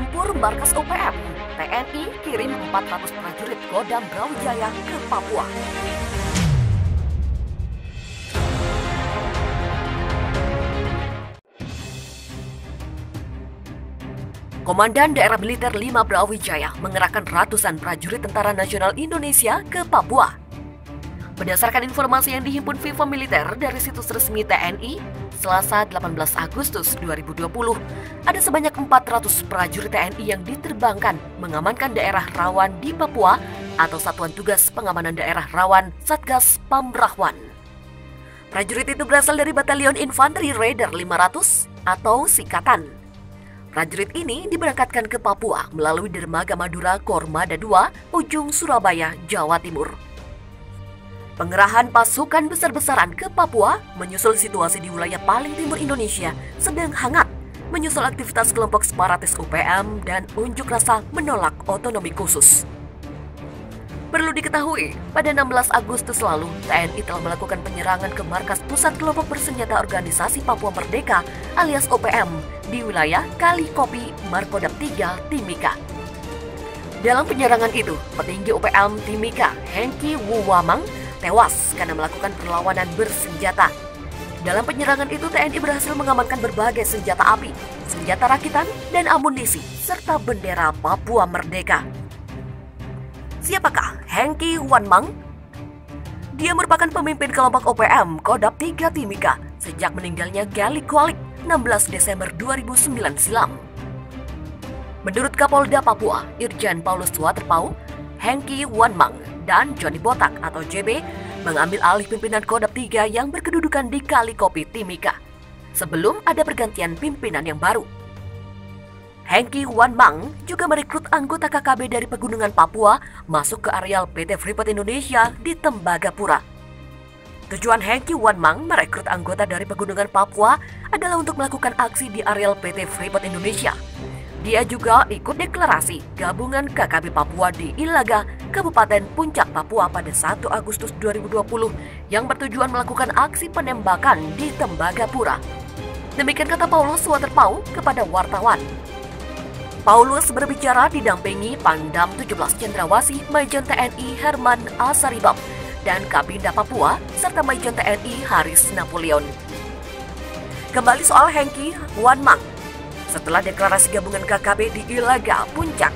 Tempur markas UPM, TNI kirim 400 prajurit Kodam Brawijaya ke Papua. Komandan Daerah Militer 5 Brawijaya mengerahkan ratusan prajurit Tentara Nasional Indonesia ke Papua. Berdasarkan informasi yang dihimpun Viva Militer dari situs resmi TNI, Selasa 18 Agustus 2020, ada sebanyak 400 prajurit TNI yang diterbangkan mengamankan daerah rawan di Papua atau Satuan Tugas Pengamanan Daerah Rawan Satgas Pambrahwan. Prajurit itu berasal dari Batalion Infanteri Raider 500 atau Sikatan. Prajurit ini diberangkatkan ke Papua melalui Dermaga Madura Kormada II, Ujung Surabaya, Jawa Timur. Pengerahan pasukan besar-besaran ke Papua menyusul situasi di wilayah paling timur Indonesia sedang hangat, menyusul aktivitas kelompok separatis UPM dan unjuk rasa menolak otonomi khusus. Perlu diketahui, pada 16 Agustus lalu, TNI telah melakukan penyerangan ke markas Pusat Kelompok Bersenjata Organisasi Papua Merdeka alias OPM di wilayah Kali Kopi, Markodam 3, Timika. Dalam penyerangan itu, petinggi OPM Timika, Hengki Wuwamang, tewas karena melakukan perlawanan bersenjata. Dalam penyerangan itu, TNI berhasil mengamankan berbagai senjata api, senjata rakitan, dan amunisi, serta bendera Papua Merdeka. Siapakah Hengki Wanmang? Dia merupakan pemimpin kelompok OPM Kodam 3 Timika sejak meninggalnya Gali Kolik 16 Desember 2009 silam. Menurut Kapolda Papua, Irjen Paulus Waterpau, Hengki Wanmang dan Johnny Botak atau JB mengambil alih pimpinan Kodam 3 yang berkedudukan di Kali Kopi Timika sebelum ada pergantian pimpinan yang baru. Hengki Wanmang juga merekrut anggota KKB dari Pegunungan Papua masuk ke areal PT Freeport Indonesia di Tembagapura. Tujuan Hengki Wanmang merekrut anggota dari Pegunungan Papua adalah untuk melakukan aksi di areal PT Freeport Indonesia. Dia juga ikut deklarasi gabungan KKB Papua di Ilaga, Kabupaten Puncak, Papua pada 1 Agustus 2020 yang bertujuan melakukan aksi penembakan di Tembagapura. Demikian kata Paulus Waterpau kepada wartawan. Paulus berbicara didampingi Pangdam 17 Cendrawasih Majen TNI Herman Asaribab dan Kabinda Papua serta Majen TNI Haris Napoleon. Kembali soal Hengki Wanmang. Setelah deklarasi gabungan KKB di Ilaga, Puncak,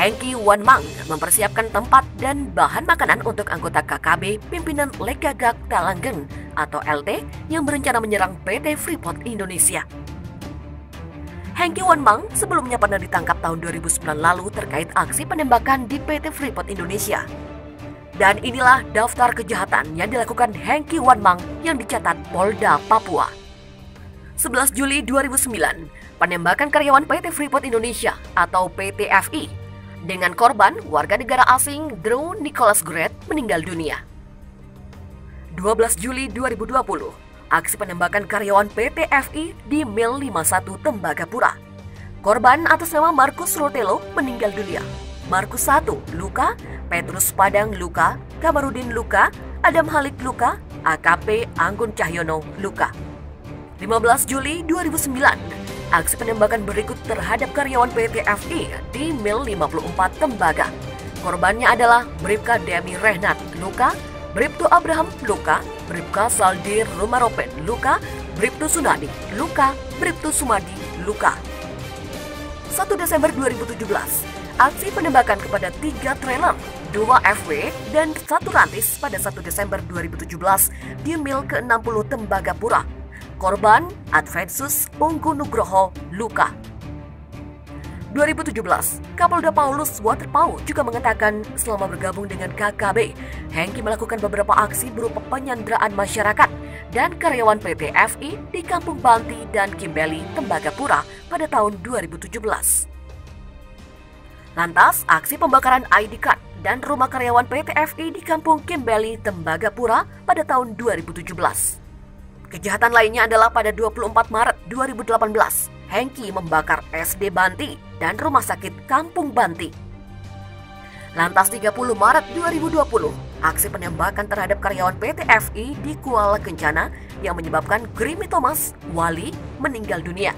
Hengki Wanmang mempersiapkan tempat dan bahan makanan untuk anggota KKB pimpinan Lekagak Talanggeng atau LT yang berencana menyerang PT Freeport Indonesia. Hengki Wanmang sebelumnya pernah ditangkap tahun 2009 lalu terkait aksi penembakan di PT Freeport Indonesia. Dan inilah daftar kejahatan yang dilakukan Hengki Wanmang yang dicatat Polda Papua. 11 Juli 2009, penembakan karyawan PT Freeport Indonesia atau PT FI dengan korban warga negara asing Drew Nicholas Gret meninggal dunia. 12 Juli 2020, aksi penembakan karyawan PT FI di Mil 51 Tembagapura. Korban atas nama Markus Rotelo meninggal dunia. Markus 1 luka, Petrus Padang luka, Kamarudin luka, Adam Halik luka, AKP Anggun Cahyono luka. 15 Juli 2009, aksi penembakan berikut terhadap karyawan PT FI di Mil 54 Tembaga. Korbannya adalah Bribka Demi Rehnat luka, Bribtu Abraham luka, Bribka Saldir Rumaropen luka, Bribtu Sunadi luka, Bribtu Sumadi luka. 1 Desember 2017, aksi penembakan kepada 3 trailer, 2 FW, dan 1 rantis pada 1 Desember 2017 di Mil ke-60 Tembagapura. Korban Advensus Unggu Nugroho luka. 2017, Kapolda Paulus Waterpau juga mengatakan selama bergabung dengan KKB, Hengki melakukan beberapa aksi berupa penyanderaan masyarakat dan karyawan PT FI di Kampung Banti dan Kimbeli, Tembagapura pada tahun 2017. Lantas, aksi pembakaran ID card dan rumah karyawan PT FI di Kampung Kimbeli, Tembagapura pada tahun 2017. Kejahatan lainnya adalah pada 24 Maret 2018, Hengki membakar SD Banti dan Rumah Sakit Kampung Banti. Lantas 30 Maret 2020, aksi penembakan terhadap karyawan PT FI di Kuala Kencana yang menyebabkan Grimi Thomas Wali meninggal dunia.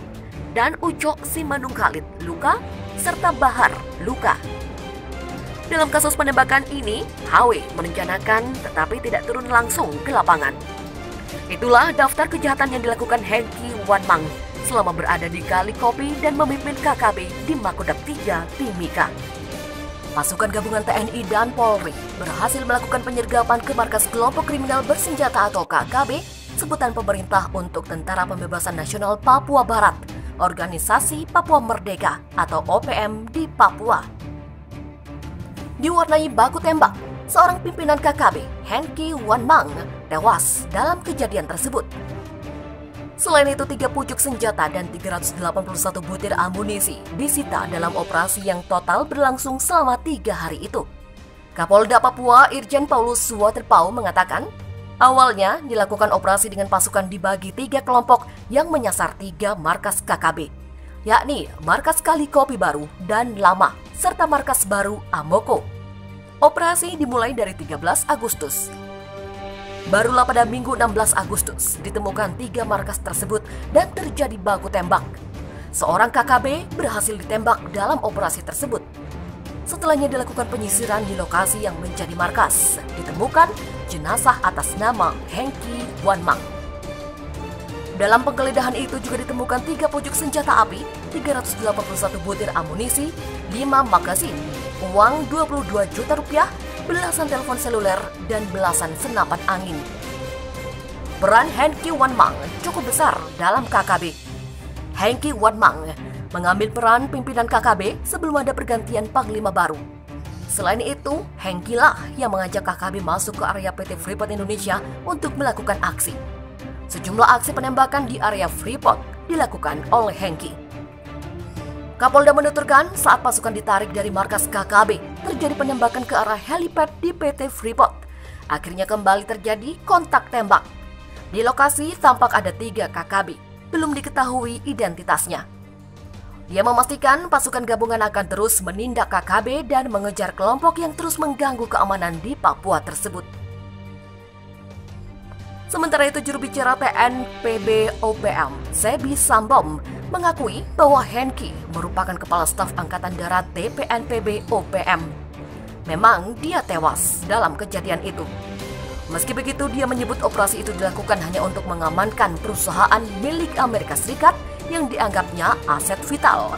dan Ucok Simanungkalit luka, serta Bahar luka. Dalam kasus penembakan ini, HW merencanakan tetapi tidak turun langsung ke lapangan. Itulah daftar kejahatan yang dilakukan Hengki Wanmang selama berada di Kali Kopi dan memimpin KKB di Makodab 3 Timika. Pasukan gabungan TNI dan Polri berhasil melakukan penyergapan ke markas kelompok kriminal bersenjata atau KKB, sebutan pemerintah untuk Tentara Pembebasan Nasional Papua Barat, Organisasi Papua Merdeka atau OPM di Papua. Diwarnai baku tembak, seorang pimpinan KKB, Hengki Wanmang, tewas dalam kejadian tersebut. Selain itu, 3 pucuk senjata dan 381 butir amunisi disita dalam operasi yang total berlangsung selama 3 hari itu. Kapolda Papua Irjen Paulus Waterpau mengatakan, awalnya dilakukan operasi dengan pasukan dibagi 3 kelompok yang menyasar 3 markas KKB, yakni markas Kali Kopi Baru dan Lama, serta markas baru Amoko. Operasi dimulai dari 13 Agustus. Barulah pada Minggu 16 Agustus ditemukan 3 markas tersebut dan terjadi baku tembak. Seorang KKB berhasil ditembak dalam operasi tersebut. Setelahnya dilakukan penyisiran di lokasi yang menjadi markas. Ditemukan jenazah atas nama Hengki Wanmang. Dalam penggeledahan itu juga ditemukan 3 pucuk senjata api, 381 butir amunisi, 5 magasin, uang 22 juta rupiah, belasan telepon seluler, dan belasan senapan angin. Peran Hengki Wanmang cukup besar dalam KKB. Hengki Wanmang mengambil peran pimpinan KKB sebelum ada pergantian panglima baru. Selain itu, Hengki lah yang mengajak KKB masuk ke area PT Freeport Indonesia untuk melakukan aksi. Sejumlah aksi penembakan di area Freeport dilakukan oleh Hengki. Kapolda menuturkan saat pasukan ditarik dari markas KKB, terjadi penembakan ke arah helipad di PT Freeport. Akhirnya kembali terjadi kontak tembak. Di lokasi tampak ada 3 KKB, belum diketahui identitasnya. Dia memastikan pasukan gabungan akan terus menindak KKB dan mengejar kelompok yang terus mengganggu keamanan di Papua tersebut. Sementara itu, juru bicara TNPB OPM, Sebi Sambom, mengakui bahwa Hengki merupakan Kepala Staf Angkatan Darat TPNPB OPM. Memang dia tewas dalam kejadian itu. Meski begitu, dia menyebut operasi itu dilakukan hanya untuk mengamankan perusahaan milik Amerika Serikat yang dianggapnya aset vital.